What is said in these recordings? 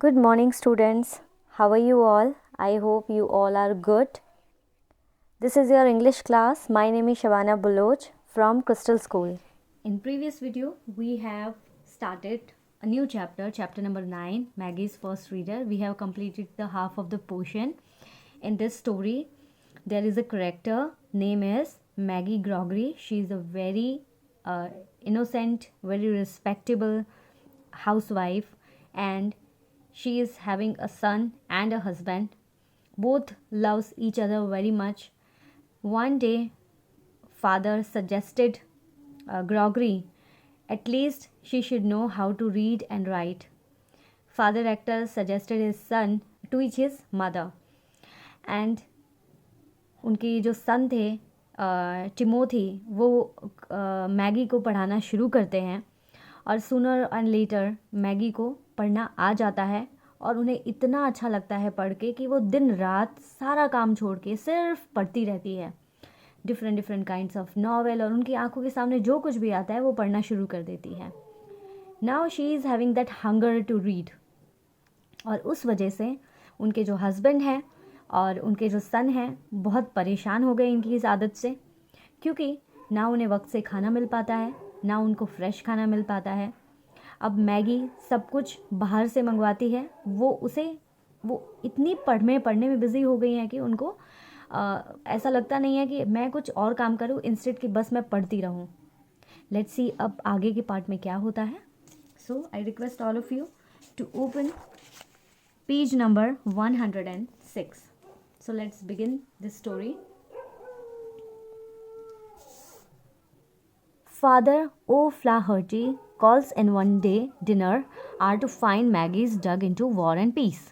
Good morning, students. How are you all? I hope you all are good. This is your English class. My name is Shavana Buloch from Crystal School. In previous video, we have started a new chapter, chapter number 9, Maggie's First Reader. We have completed the half of the portion. In this story, there is a character, name is Maggie Gregory. She is a very innocent, very respectable housewife, and she is having a son and a husband. Both loves each other very much. One day, father suggested Gregory at least she should know how to read and write. Father actor suggested his son to teach his mother. And उनके जो सन थे Timothy वो Maggi को पढ़ाना शुरू करते हैं और सूनर एंड लेटर मैगी को पढ़ना आ जाता है और उन्हें इतना अच्छा लगता है पढ़ के कि वो दिन रात सारा काम छोड़ के सिर्फ पढ़ती रहती है डिफरेंट काइंड्स ऑफ नॉवेल और उनकी आंखों के सामने जो कुछ भी आता है वो पढ़ना शुरू कर देती है. Now she is having that hunger to read और उस वजह से उनके जो हस्बैंड हैं और उनके जो सन हैं बहुत परेशान हो गए इनकी इस आदत से, क्योंकि ना उन्हें वक्त से खाना मिल पाता है ना उनको फ्रेश खाना मिल पाता है. अब मैगी सब कुछ बाहर से मंगवाती है. वो इतनी पढ़ने में बिज़ी हो गई हैं कि उनको ऐसा लगता नहीं है कि मैं कुछ और काम करूं, इंस्टेड कि बस मैं पढ़ती रहूं. लेट्स सी अब आगे के पार्ट में क्या होता है. So I request all of you to open page number 106. So let's begin this story. Father O'Flaherty calls in one day dinner are to find Maggie's dug into War and Peace.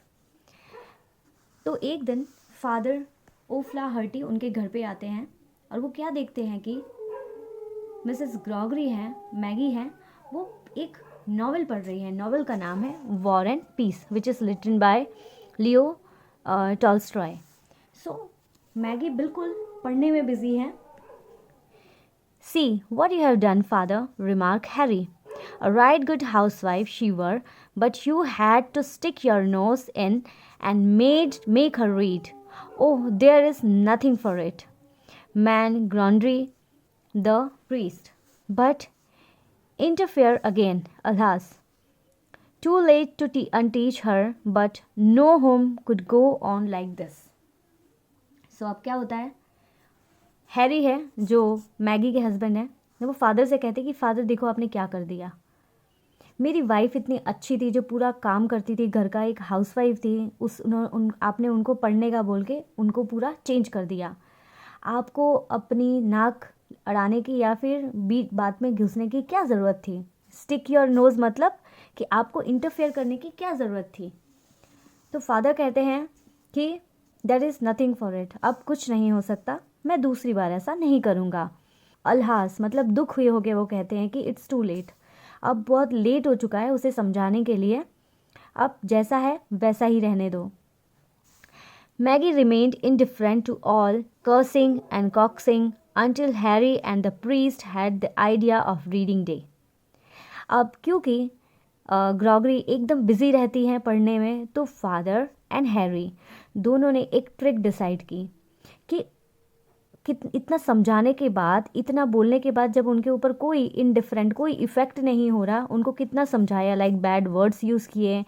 तो एक दिन father ओफ्लाहर्टी उनके घर पे आते हैं और वो क्या देखते हैं कि मिसेस ग्रेगरी हैं, मैगी हैं, वो एक नॉवेल पढ़ रही हैं. नॉवेल का नाम है War and Peace which is written by Leo Tolstoy. So Maggie बिल्कुल पढ़ने में बिजी है. See what you have done, father, remarked Harry. A right good housewife she were, but you had to stick your nose in and make her read. Oh, there is nothing for it. Man Grundy, the priest, but interfere again, alas. Too late to unteach her, but no home could go on like this. So अब क्या होता है, Harry है जो Maggi के husband है, वो father से कहते कि फादर देखो आपने क्या कर दिया. मेरी वाइफ इतनी अच्छी थी जो पूरा काम करती थी घर का, एक हाउसवाइफ थी, आपने उनको पढ़ने का बोल के उनको पूरा चेंज कर दिया. आपको अपनी नाक अड़ाने की या फिर बीच बात में घुसने की क्या ज़रूरत थी. स्टिक योर नोज़ मतलब कि आपको इंटरफेयर करने की क्या ज़रूरत थी. तो फादर कहते हैं कि there is nothing for it, अब कुछ नहीं हो सकता, मैं दूसरी बार ऐसा नहीं करूँगा. अलहास मतलब दुख हुए हो गए. वो कहते हैं कि इट्स टू लेट, अब बहुत लेट हो चुका है उसे समझाने के लिए, अब जैसा है वैसा ही रहने दो. Maggie remained indifferent to all cursing and coaxing until Harry and the priest had the idea of reading day. अब क्योंकि ग्रेगरी एकदम बिजी रहती हैं पढ़ने में, तो फादर एंड हैरी दोनों ने एक ट्रिक डिसाइड की कि इतना समझाने के बाद, इतना बोलने के बाद, जब उनके ऊपर कोई इनडिफरेंट कोई इफ़ेक्ट नहीं हो रहा, उनको कितना समझाया, लाइक बैड वर्ड्स यूज़ किए,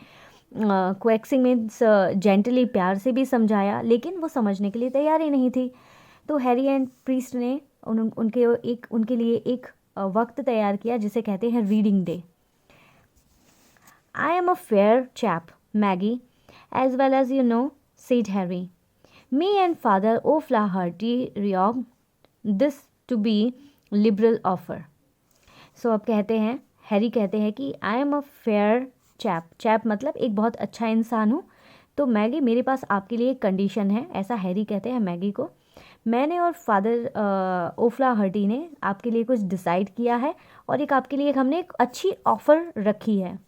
क्वेक्सिंग मीन्स जेंटली प्यार से भी समझाया, लेकिन वो समझने के लिए तैयार ही नहीं थी. तो हैरी एंड प्रीस्ट ने उनके लिए एक वक्त तैयार किया जिसे कहते हैं reading day. I am a fair chap Maggie as well as you know, said Harry. Me and Father O'Flaherty react this to be liberal offer. So अब कहते हैं, हैरी कहते हैं कि I am a fair chap. Chap मतलब एक बहुत अच्छा इंसान हूँ. तो मैगी मेरे पास आपके लिए एक कंडीशन है, ऐसा हैरी कहते हैं मैगी को. मैंने और फादर ओफ्लाहर्टी ने आपके लिए कुछ डिसाइड किया है और एक आपके लिए हमने एक अच्छी ऑफ़र रखी है.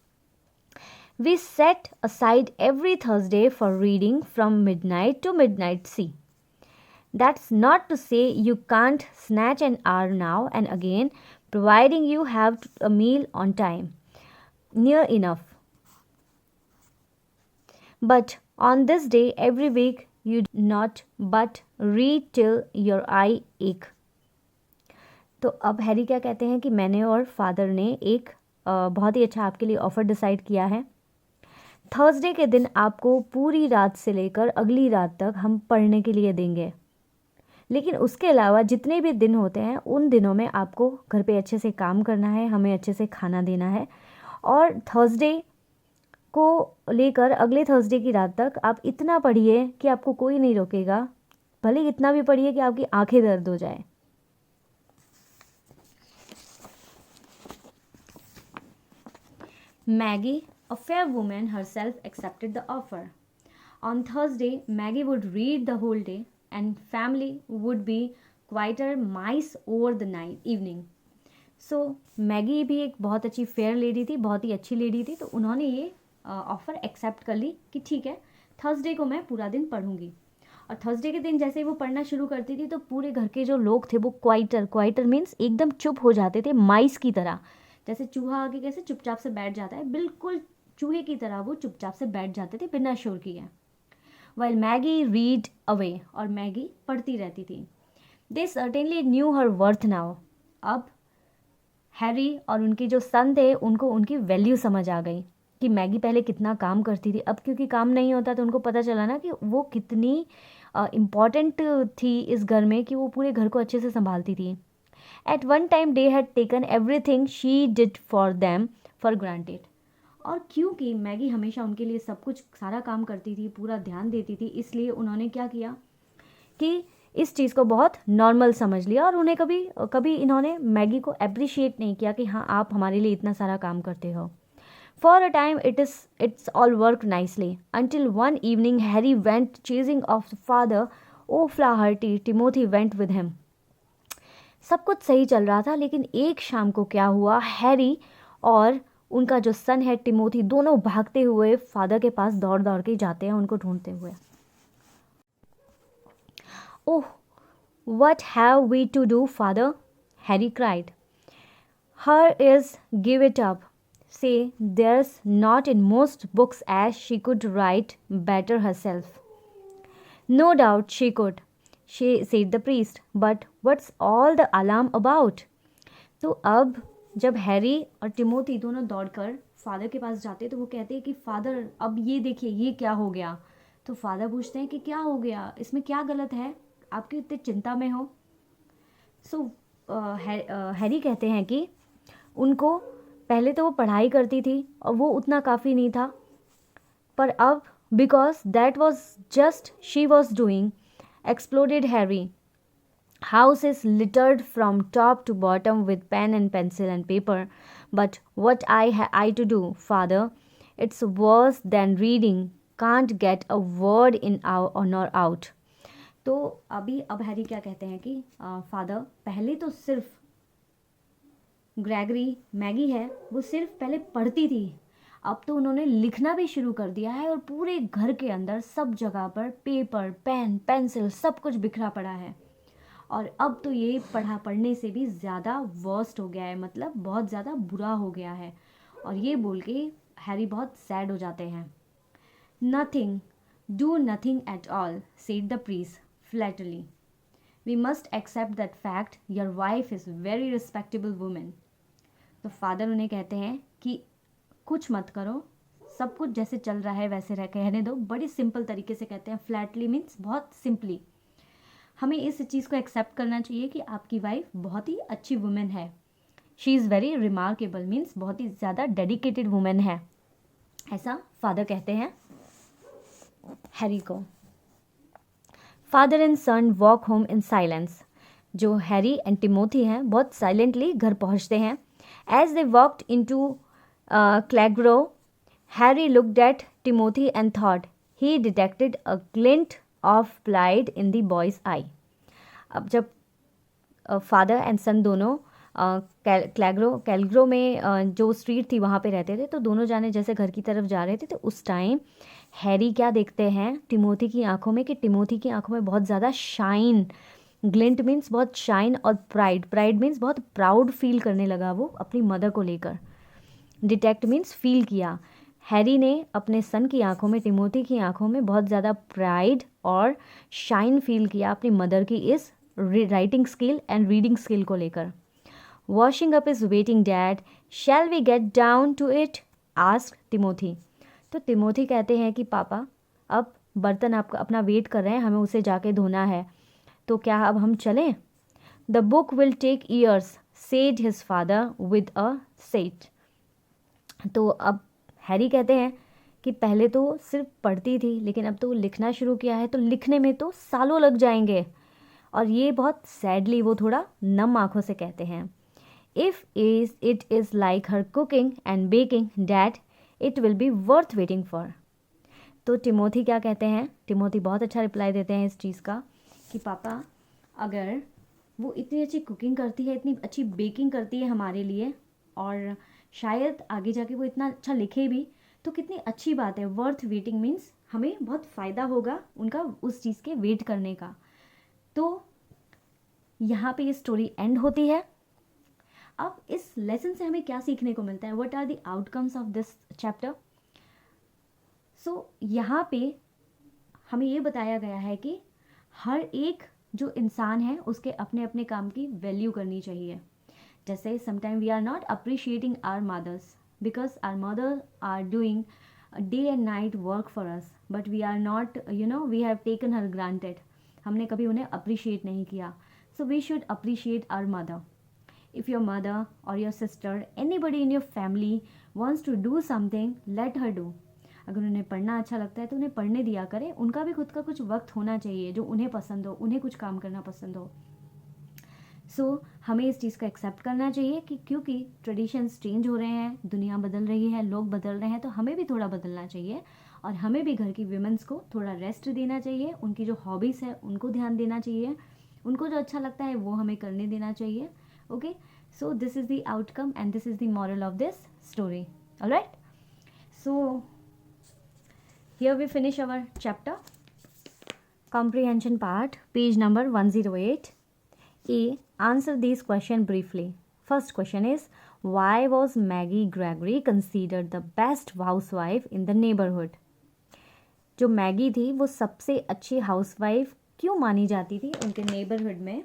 We set aside every Thursday for reading from midnight to midnight C. That's not to say you can't snatch an hour now and again, providing you have a meal on time. Near enough. But on this day every week you do not but read till your eye ache. तो अब Harry क्या कहते हैं कि मैंने और father ने एक बहुत ही अच्छा आपके लिए ऑफ़र डिसाइड किया है। थर्सडे के दिन आपको पूरी रात से लेकर अगली रात तक हम पढ़ने के लिए देंगे, लेकिन उसके अलावा जितने भी दिन होते हैं उन दिनों में आपको घर पे अच्छे से काम करना है, हमें अच्छे से खाना देना है, और थर्सडे को लेकर अगले थर्सडे की रात तक आप इतना पढ़िए कि आपको कोई नहीं रोकेगा, भले इतना भी पढ़िए कि आपकी आंखें दर्द हो जाए। Maggie, a fair woman herself, accepted the offer. On Thursday, Maggie would read the whole day and family would be quieter mice over the evening. So, Maggie भी एक बहुत अच्छी फेयर लेडी थी, बहुत ही अच्छी लेडी थी, तो उन्होंने ये ऑफ़र एक्सेप्ट कर ली कि ठीक है, थर्सडे को मैं पूरा दिन पढ़ूंगी। और थर्सडे के दिन जैसे ही वो पढ़ना शुरू करती थी तो पूरे घर के जो लोग थे वो क्वाइटर मीन्स एकदम चुप हो जाते थे, माइस की तरह। जैसे चूहा आगे कैसे चुपचाप से बैठ जाता है, बिल्कुल चूहे की तरह वो चुपचाप से बैठ जाते थे बिना शोर किए। वाइल मैगी रीड अवे, और मैगी पढ़ती रहती थी। दे सर्टेनली न्यू हर वर्थ नाउ। अब हैरी और उनके जो सन थे उनको उनकी वैल्यू समझ आ गई कि मैगी पहले कितना काम करती थी। अब क्योंकि काम नहीं होता तो उनको पता चला ना कि वो कितनी इम्पॉर्टेंट थी इस घर में, कि वो पूरे घर को अच्छे से संभालती थी। At one time they had taken everything she did for them for granted. और क्योंकि मैगी हमेशा उनके लिए सब कुछ सारा काम करती थी, पूरा ध्यान देती थी, इसलिए उन्होंने क्या किया कि इस चीज़ को बहुत नॉर्मल समझ लिया, और उन्हें कभी इन्होंने मैगी को अप्रिशिएट नहीं किया कि हाँ आप हमारे लिए इतना सारा काम करते हो। For a time it's all worked nicely until one evening Harry went chasing of the father. O'Flaherty, Timothy went with him. सब कुछ सही चल रहा था, लेकिन एक शाम को क्या हुआ, हैरी और उनका जो सन है टिमोथी दोनों भागते हुए फादर के पास दौड़ दौड़ के जाते हैं उनको ढूंढते हुए। Oh, what have we to do father, Harry cried. Her is give it up, say there's not in most books as she could write better herself. No doubt she could, said the priest, but what's all the alarm about? तो अब जब Harry और Timothy दोनों दौड़कर father के पास जाते तो वो कहते हैं कि फादर अब ये देखिए ये क्या हो गया। तो फादर पूछते हैं कि क्या हो गया, इसमें क्या गलत है, आप क्यों इतने चिंता में हो। सो हैरी कहते हैं कि उनको पहले तो वो पढ़ाई करती थी और वो उतना काफ़ी नहीं था, पर अब because that was just she was doing, exploded Harry. House is littered from top to bottom with pen and pencil and paper. But what I to do, father? It's worse than reading. Can't get a word in or out. तो अब Harry क्या कहते हैं कि father पहले तो सिर्फ Gregory Maggi है वो सिर्फ पहले पढ़ती थी, अब तो उन्होंने लिखना भी शुरू कर दिया है और पूरे घर के अंदर सब जगह पर पेपर पेन पेंसिल सब कुछ बिखरा पड़ा है, और अब तो ये पढ़ने से भी ज़्यादा वर्स्ट हो गया है, मतलब बहुत ज़्यादा बुरा हो गया है। और ये बोल के हैरी बहुत सैड हो जाते हैं। Nothing, do nothing at all, said the priest flatly. We must accept that fact, your wife is very respectable women. तो फादर उन्हें कहते हैं कि कुछ मत करो, सब कुछ जैसे चल रहा है वैसे कहने दो। बड़ी सिंपल तरीके से कहते हैं, फ्लैटली मीन्स बहुत सिंपली। हमें इस चीज़ को एक्सेप्ट करना चाहिए कि आपकी वाइफ बहुत ही अच्छी वुमेन है। She is very remarkable means बहुत ही ज़्यादा डेडिकेटेड वुमेन है, ऐसा फादर कहते हैं हैरी को। Father and son walk home in silence. जो हैरी एंड टिमोथी हैं बहुत साइलेंटली घर पहुंचते हैं। As they walked into Clagro, Harry looked at Timothy and thought he detected a glint of pride in the boy's eye. अब जब father and सन दोनों कैलग्रो में जो स्ट्रीट थी वहाँ पे रहते थे, तो दोनों जाने जैसे घर की तरफ जा रहे थे, तो उस टाइम हैरी क्या देखते हैं टिमोथी की आंखों में, कि टिमोथी की आंखों में बहुत ज़्यादा शाइन, ग्लिंट मीन्स बहुत शाइन, और प्राइड मीन्स बहुत प्राउड फील करने लगा वो अपनी मदर को लेकर। डिटेक्ट मीन्स फील किया। हैरी ने अपने सन की आंखों में, टिमोथी की आंखों में बहुत ज़्यादा प्राइड और शाइन फील किया अपनी मदर की इस writing skill and reading skill को लेकर। Washing up is waiting dad, shall we get down to it, ask Timothy. तो टिमोथी कहते हैं कि पापा अब बर्तन आपका अपना वेट कर रहे हैं, हमें उसे जाके धोना है, तो क्या अब हम चलें? The book will take years, said his father with a set. तो अब हैरी कहते हैं कि पहले तो सिर्फ पढ़ती थी, लेकिन अब तो लिखना शुरू किया है, तो लिखने में तो सालों लग जाएंगे। और ये बहुत सैडली वो थोड़ा नम आंखों से कहते हैं, if it is like her cooking and baking dad, it will be worth waiting for. तो टिमोथी क्या कहते हैं, टिमोथी बहुत अच्छा रिप्लाई देते हैं इस चीज़ का कि पापा अगर वो इतनी अच्छी कुकिंग करती है, इतनी अच्छी बेकिंग करती है हमारे लिए, और शायद आगे जाके वो इतना अच्छा लिखे भी, तो कितनी अच्छी बात है। वर्थ वेटिंग मीन्स हमें बहुत फ़ायदा होगा उनका उस चीज़ के वेट करने का। तो यहाँ पे ये स्टोरी एंड होती है। अब इस लेसन से हमें क्या सीखने को मिलता है, what are the outcomes of this chapter? So यहाँ पे हमें ये बताया गया है कि हर एक जो इंसान है उसके अपने अपने काम की वैल्यू करनी चाहिए। जैसे sometime we are not appreciating our mothers because our mother are doing day and night work for us, but we are not we have taken her granted, हमने कभी उन्हें अप्रिशिएट नहीं किया। So we should appreciate our mother. If your mother or your sister, anybody in your family wants to do something, let her do. अगर उन्हें पढ़ना अच्छा लगता है तो उन्हें पढ़ने दिया करें, उनका भी खुद का कुछ वक्त होना चाहिए जो उन्हें पसंद हो, उन्हें कुछ काम करना पसंद हो। सो हमें इस चीज़ को एक्सेप्ट करना चाहिए कि क्योंकि ट्रेडिशंस चेंज हो रहे हैं, दुनिया बदल रही है, लोग बदल रहे हैं, तो हमें भी थोड़ा बदलना चाहिए और हमें भी घर की विमेंस को थोड़ा रेस्ट देना चाहिए, उनकी जो हॉबीज़ है उनको ध्यान देना चाहिए, उनको जो अच्छा लगता है वो हमें करने देना चाहिए। Okay, so this is the outcome and this is the moral of this story. Alright, so here we finish our chapter. Comprehension part, page number 108. A. Answer these questions briefly. First question is, why was Maggie Gregory considered the best housewife in the neighborhood? जो Maggi थी वो सबसे अच्छी housewife क्यों मानी जाती थी उनके नेबरहुड में?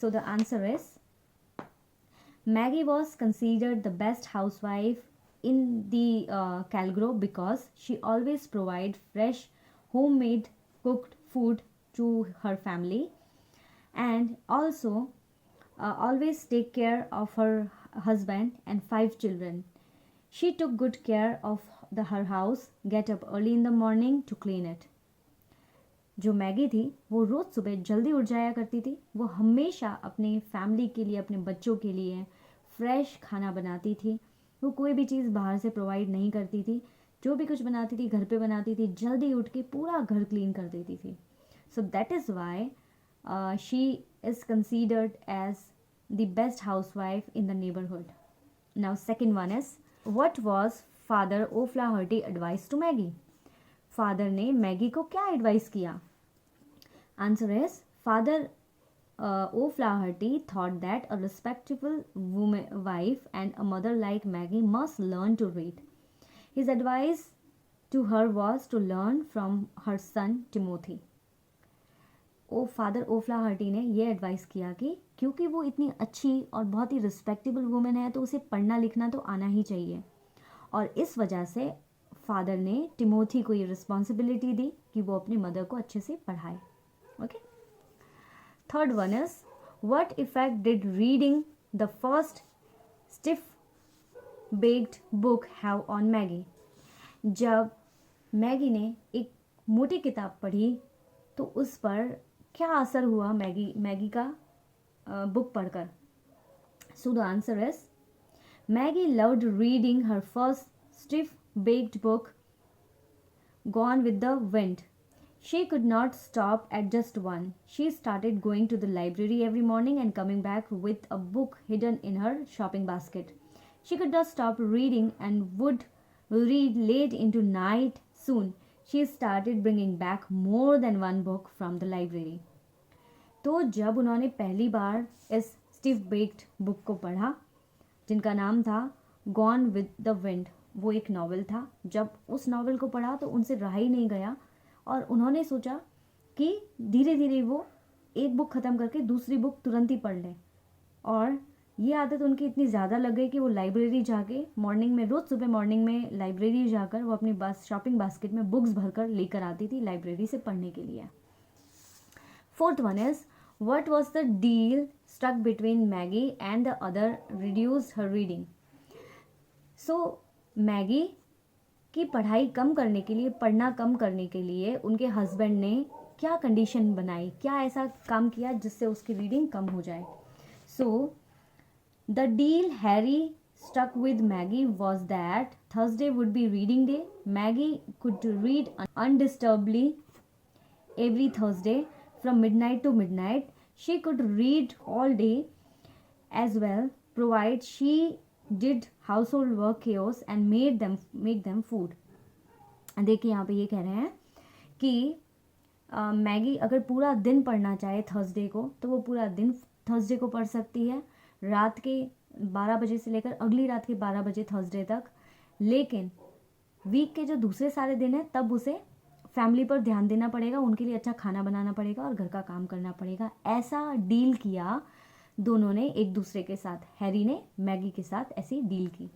So the answer is, Maggie was considered the best housewife in the Calgro because she always provide fresh homemade cooked food to her family, and also always take care of her husband and 5 children. She took good care of her house, get up early in the morning to clean it. जो Maggi थी वो रोज़ सुबह जल्दी उठ जाया करती थी, वो हमेशा अपने फैमिली के लिए, अपने बच्चों के लिए फ्रेश खाना बनाती थी, वो कोई भी चीज़ बाहर से प्रोवाइड नहीं करती थी, जो भी कुछ बनाती थी घर पे बनाती थी, जल्दी उठ के पूरा घर क्लीन कर देती थी। So that is why she is considered as the best housewife in the neighbourhood. Now second one is, what was father O'Flaherty advice to Maggie? Father ने मैगी को क्या एडवाइस किया? Answer is, father O'Flaherty thought that a respectable wife and a mother like Maggie must learn to read. His advice to her was to learn from her son Timothy. Father O'Flaherty ने ये advice किया कि क्योंकि वो इतनी अच्छी और बहुत ही रिस्पेक्टेबल वुमेन है तो उसे पढ़ना लिखना तो आना ही चाहिए, और इस वजह से फादर ने टिमोथी को ये रिस्पॉन्सिबिलिटी दी कि वो अपनी मदर को अच्छे से पढ़ाए. Okay, third one is, what effect did reading the first stiff baked book have on Maggi? जब मैगी ने एक मोटी किताब पढ़ी तो उस पर क्या असर हुआ मैगी का बुक पढ़कर? So the answer is, Maggi loved reading her first stiff baked book, Gone with the Wind. She could not stop at just one. She started going to the library every morning and coming back with a book hidden in her shopping basket. She could not stop reading and would read late into night. Soon, she started bringing back more than one book from the library. तो जब उन्होंने पहली बार इस stiff baked book को पढ़ा जिनका नाम था गॉन विद द विंड, वो एक नावल था। जब उस नावल को पढ़ा तो उनसे रहा ही नहीं गया और उन्होंने सोचा कि धीरे धीरे वो एक बुक ख़त्म करके दूसरी बुक तुरंत ही पढ़ लें। और ये आदत उनकी इतनी ज़्यादा लग गई कि वो लाइब्रेरी जाके मॉर्निंग में, रोज़ सुबह मॉर्निंग में लाइब्रेरी जाकर वो अपनी शॉपिंग बास्केट में बुक्स भरकर लेकर आती थी लाइब्रेरी से पढ़ने के लिए। Fourth one is, what was the deal stuck between Maggie and the other reduced her reading. So Maggie की पढ़ाई कम करने के लिए, पढ़ना कम करने के लिए उनके हस्बैंड ने क्या कंडीशन बनाई, क्या ऐसा काम किया जिससे उसकी रीडिंग कम हो जाए। So the deal Harry stuck with Maggie was that Thursday would be reading day. Maggie could read undisturbedly every Thursday from midnight to midnight. She could read all day as well, provided she did household work chaos and make them food. देखिए यहाँ पे ये कह रहे हैं कि Maggi अगर पूरा दिन पढ़ना चाहे थर्सडे को तो वो पूरा दिन थर्सडे को पढ़ सकती है, रात के 12 बजे से लेकर अगली रात के 12 बजे थर्सडे तक। लेकिन वीक के जो दूसरे सारे दिन हैं तब उसे फैमिली पर ध्यान देना पड़ेगा, उनके लिए अच्छा खाना बनाना पड़ेगा और घर का काम करना पड़ेगा। ऐसा डील किया दोनों ने एक दूसरे के साथ, हैरी ने मैगी के साथ ऐसी डील की।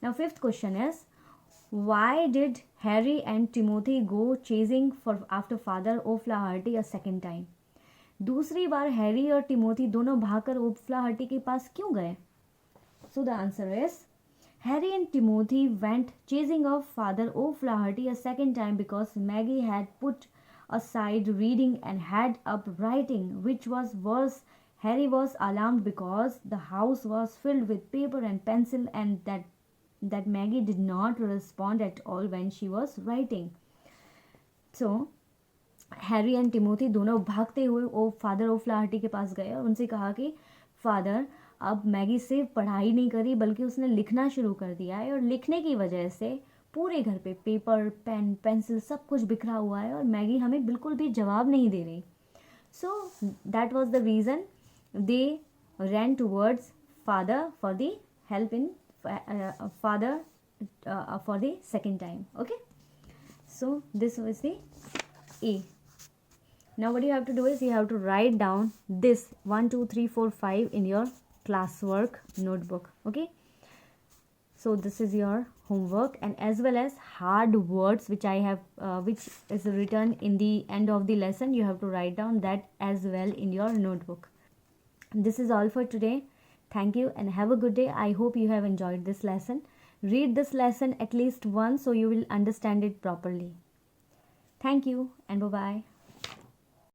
Now fifth question is, why did Harry and Timothy go chasing for after father O'Flaherty a second time. दूसरी बार हैरी और टिमोथी दोनों भागकर ओफ्लाहर्टी के पास क्यों गए। So the answer is, Harry and Timothy went chasing of Father O'Flaherty a second time because Maggie had put aside reading and had up writing, which was worse. Harry was alarmed because the house was filled with paper and pencil and that Maggie did not respond at all when she was writing. So Harry and Timothy दोनों भागते हुए वो father ओफ्लाहर्टी के पास गए और उनसे कहा कि फादर, अब मैगी सिर्फ पढ़ाई नहीं करी बल्कि उसने लिखना शुरू कर दिया है और लिखने की वजह से पूरे घर पे पेपर, पेन, पेंसिल सब कुछ बिखरा हुआ है और मैगी हमें बिल्कुल भी जवाब नहीं दे रही। So that was the reason they rain towards father for the help in father for the second time. Okay, so this was the A. Now what you have to do is you have to write down this 1, 2, 3, 4, 5 in your classwork notebook. Okay, so this is your homework, and as well as hard words which I have which is written in the end of the lesson. You have to write down that as well in your notebook. This is all for today. Thank you and have a good day. I hope you have enjoyed this lesson. Read this lesson at least once so you will understand it properly. Thank you and bye-bye.